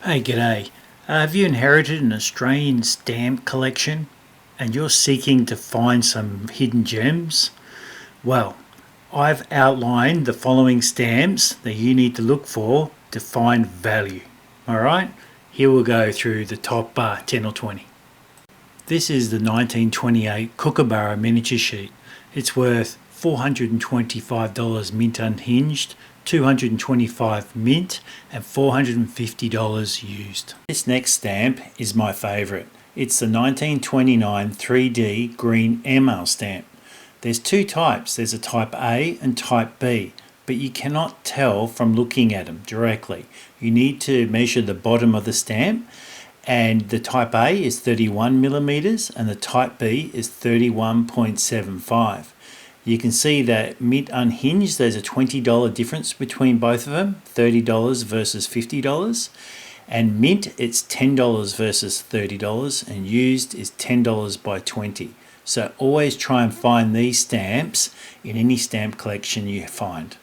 Hey, g'day. Have you inherited an Australian stamp collection and you're seeking to find some hidden gems? Well, I've outlined the following stamps that you need to look for to find value. Alright, here we'll go through the top 10 or 20. This is the 1928 Kookaburra miniature sheet. It's worth $425 mint unhinged, $225 mint and $450 used. This next stamp is my favourite. It's the 1929 3D green airmail stamp. There's two types. There's a type A and type B, but you cannot tell from looking at them directly. You need to measure the bottom of the stamp, and the type A is 31 millimeters and the type B is 31.75. You can see that mint unhinged, there's a $20 difference between both of them, $30 versus $50. And mint, it's $10 versus $30, and used is $10 by 20. So always try and find these stamps in any stamp collection you find.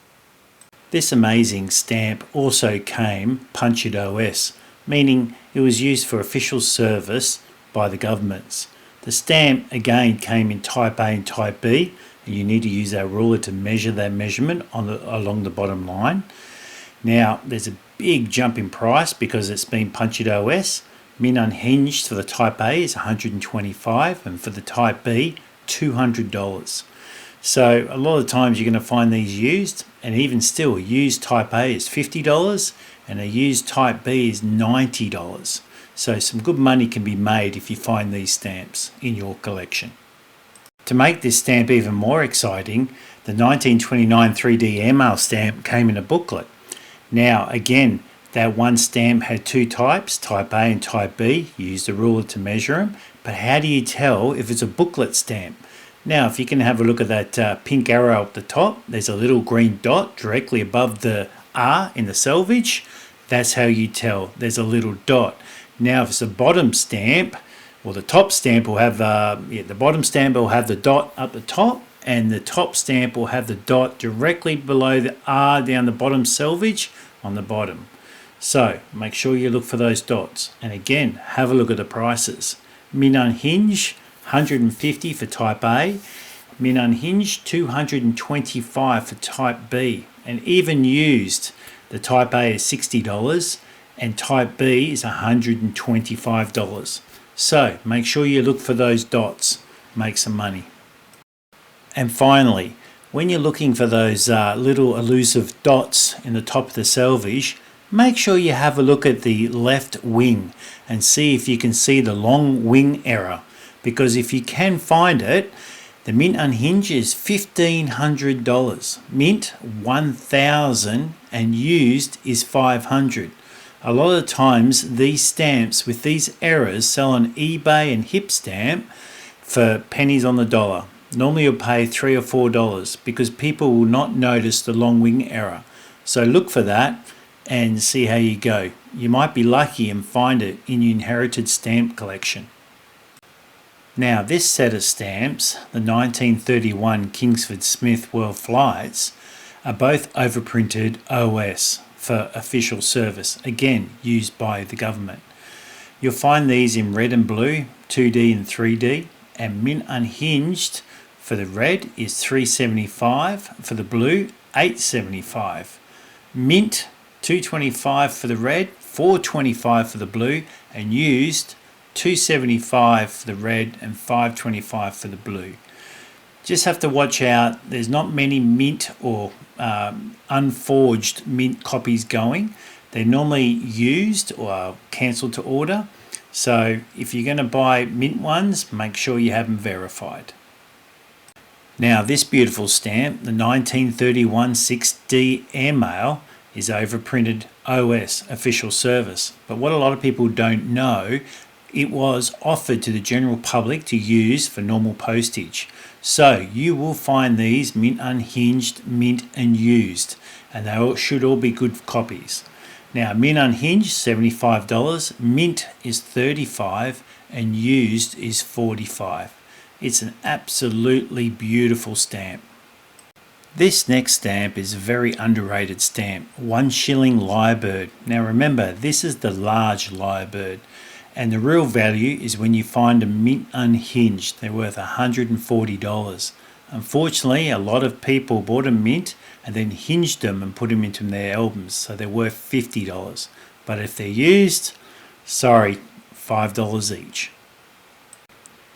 This amazing stamp also came punctured OS, meaning it was used for official service by the governments. The stamp again came in type A and type B, and you need to use our ruler to measure that measurement along the bottom line. Now there's a big jump in price because it's been punctured OS. Mint unhinged for the type A is $125 and for the type B $200. So a lot of times you're going to find these used, and even still a used type A is $50 and a used type B is $90. So some good money can be made if you find these stamps in your collection. To make this stamp even more exciting, the 1929 3D airmail stamp came in a booklet. Now again, that one stamp had two types, type A and type B. You use the ruler to measure them, but how do you tell if it's a booklet stamp? Now if you can have a look at that pink arrow up the top, there's a little green dot directly above the R in the selvage. That's how you tell. There's a little dot. Now if it's a bottom stamp, well, the top stamp will have the bottom stamp will have the dot up the top, and the top stamp will have the dot directly below the R down the bottom selvage on the bottom. So make sure you look for those dots, and again have a look at the prices. Mint unhinged $150 for type A, mint unhinged $225 for type B, and even used the type A is $60 and type B is $125. So make sure you look for those dots, make some money. And finally, when you're looking for those little elusive dots in the top of the selvage, make sure you have a look at the left wing and see if you can see the long wing error, because if you can find it, the mint unhinged is $1,500, mint $1,000 and used is $500. A lot of times these stamps with these errors sell on eBay and Hipstamp for pennies on the dollar. Normally you'll pay $3 or $4 because people will not notice the long wing error. So look for that and see how you go. You might be lucky and find it in your inherited stamp collection. Now this set of stamps, the 1931 Kingsford Smith World Flights, are both overprinted OS for official service, again used by the government. You'll find these in red and blue, 2D and 3D, and mint unhinged for the red is $375, for the blue $875. Mint $225 for the red, $425 for the blue, and used $275 for the red and $525 for the blue. Just have to watch out, there's not many mint or unforged mint copies going. They're normally used or cancelled to order. So if you're going to buy mint ones, make sure you have them verified. Now this beautiful stamp, the 1931 6D airmail, is overprinted OS, official service. But what a lot of people don't know, it was offered to the general public to use for normal postage. So you will find these mint unhinged, mint and used, and they should all be good copies. Now mint unhinged $75, mint is $35 and used is $45. It's an absolutely beautiful stamp. This next stamp is a very underrated stamp, 1 shilling lyrebird. Now remember, this is the large lyrebird, and the real value is when you find them mint unhinged. They're worth $140. Unfortunately, a lot of people bought them mint and then hinged them and put them into their albums, so they're worth $50. But if they're used, sorry, $5 each.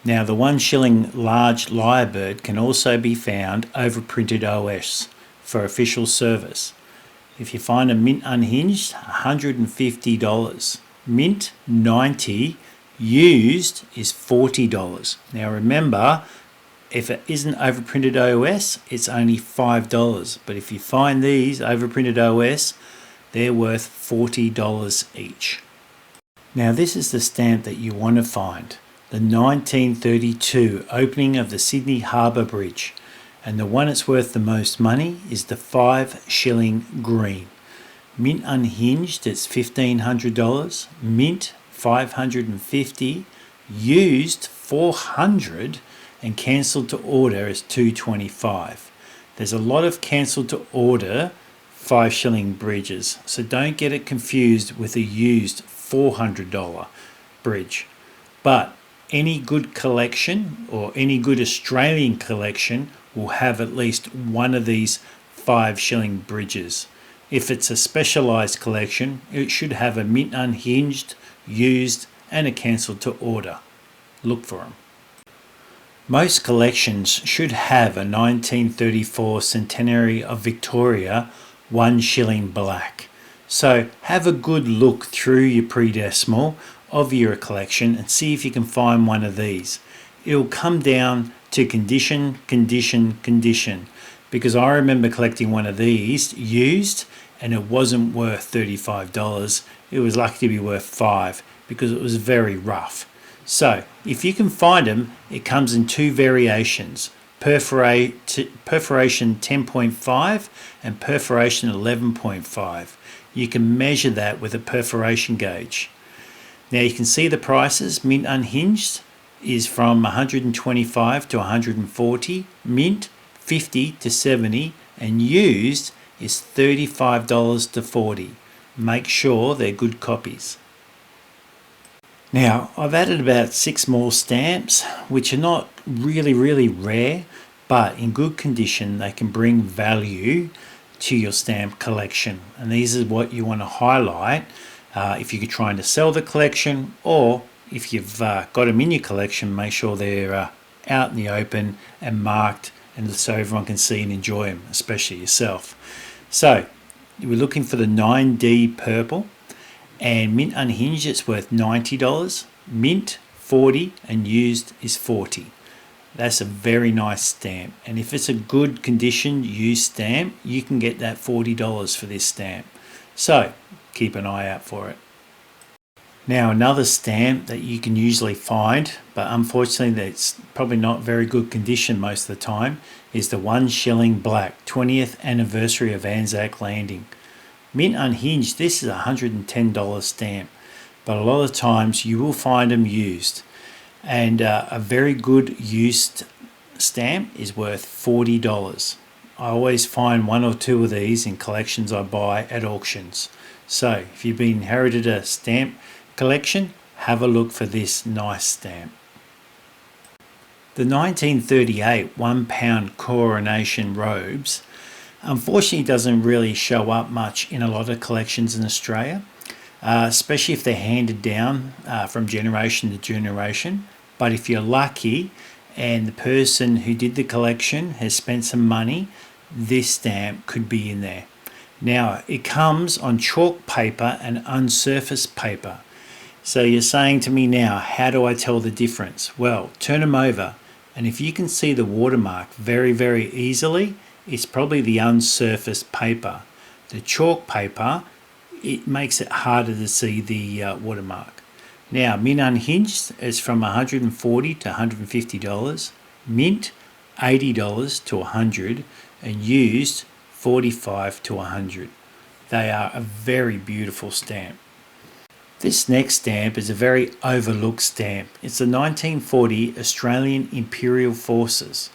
Now the 1 shilling large lyrebird can also be found overprinted OS for official service. If you find a mint unhinged, $150. Mint, $90. Used is $40. Now remember, if it isn't overprinted OS, it's only $5. But if you find these overprinted OS, they're worth $40 each. Now this is the stamp that you want to find. The 1932 opening of the Sydney Harbour Bridge, and the one that's worth the most money is the 5 shilling green. Mint unhinged, it's $1,500. Mint, $550. Used, $400. And cancelled to order is $225. There's a lot of cancelled to order 5 shilling bridges, so don't get it confused with a used $400 bridge. But any good collection or any good Australian collection will have at least one of these 5 shilling bridges. If it's a specialised collection, it should have a mint unhinged, used and a cancelled to order. Look for them. Most collections should have a 1934 Centenary of Victoria 1 shilling black. So have a good look through your pre-decimal of your collection and see if you can find one of these. It'll come down to condition, because I remember collecting one of these used and it wasn't worth $35. It was lucky to be worth $5 because it was very rough. So if you can find them, it comes in 2 variations, perforation 10.5 and perforation 11.5. You can measure that with a perforation gauge. Now you can see the prices. Mint unhinged is from $125 to $140, mint $50 to $70, and used is $35 to $40. Make sure they're good copies. Now I've added about 6 more stamps which are not really rare, but in good condition they can bring value to your stamp collection, and these are what you want to highlight if you're trying to sell the collection, or if you've got them in your collection, make sure they're out in the open and marked, and so everyone can see and enjoy them, especially yourself. So we're looking for the 9D purple, and mint unhinged, it's worth $90, mint $40, and used is $40. That's a very nice stamp, and if it's a good condition used stamp, you can get that $40 for this stamp. So keep an eye out for it. Now another stamp that you can usually find, but unfortunately that's probably not very good condition most of the time, is the 1 shilling black 20th anniversary of Anzac Landing. Mint unhinged, this is a $110 stamp, but a lot of times you will find them used, and a very good used stamp is worth $40. I always find 1 or 2 of these in collections I buy at auctions. So if you've been inherited a stamp collection, have a look for this nice stamp. The 1938 £1 coronation robes unfortunately doesn't really show up much in a lot of collections in Australia, especially if they're handed down from generation to generation. But if you're lucky and the person who did the collection has spent some money, this stamp could be in there. Now it comes on chalk paper and unsurfaced paper. So you're saying to me now, how do I tell the difference? Well, turn them over, and if you can see the watermark very easily, it's probably the unsurfaced paper. The chalk paper, it makes it harder to see the watermark. Now mint unhinged is from $140 to $150, mint $80 to $100, and used $45 to $100. They are a very beautiful stamp. This next stamp is a very overlooked stamp. It's the 1940 Australian Imperial Forces.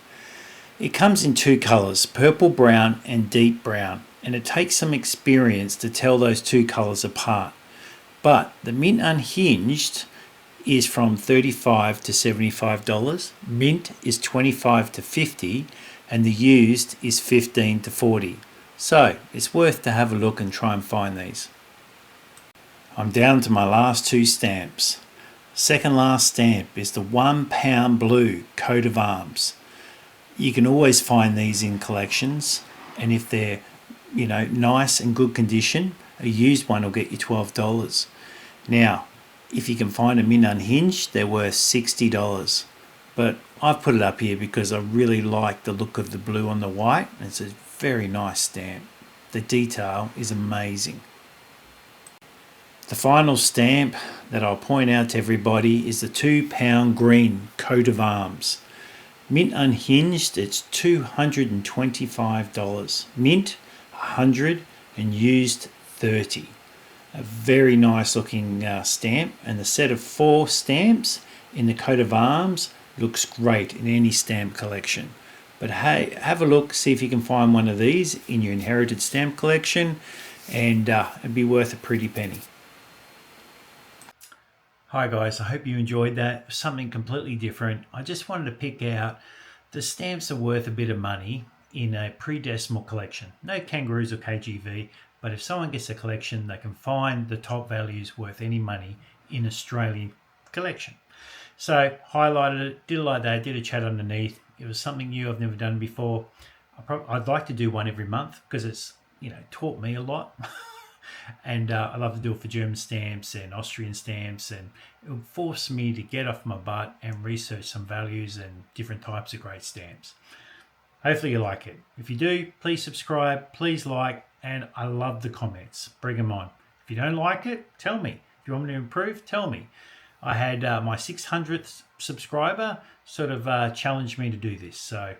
It comes in two colours, purple brown and deep brown, and it takes some experience to tell those two colours apart. But the mint unhinged is from $35 to $75. Mint is $25 to $50, and the used is $15 to $40. So it's worth to have a look and try and find these. I'm down to my last two stamps. Second last stamp is the £1 blue coat of arms. You can always find these in collections, and if they're nice and good condition, a used one will get you $12. Now, if you can find a mint unhinged, they're worth $60. But I've put it up here because I really like the look of the blue on the white. It's a very nice stamp. The detail is amazing. The final stamp that I'll point out to everybody is the £2 green coat of arms. Mint unhinged, it's $225. Mint, $100, and used, $30. A very nice looking stamp, and the set of 4 stamps in the coat of arms looks great in any stamp collection. But hey, have a look, see if you can find one of these in your inherited stamp collection, and it'd be worth a pretty penny. Hi guys, I hope you enjoyed that. Something completely different. I just wanted to pick out the stamps are worth a bit of money in a pre-decimal collection. No kangaroos or KGV, but if someone gets a collection, they can find the top values worth any money in Australian collection. So highlighted it, did it like that, did a chat underneath. It was something new I've never done before. I'd like to do one every month because it's taught me a lot. And I love to do it for German stamps and Austrian stamps, and it will force me to get off my butt and research some values and different types of great stamps. Hopefully you like it. If you do, please subscribe, please like, and I love the comments. Bring them on. If you don't like it, tell me. If you want me to improve, tell me. I had my 600th subscriber sort of challenge me to do this. So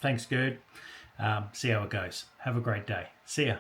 thanks, Gerd. See how it goes. Have a great day. See ya.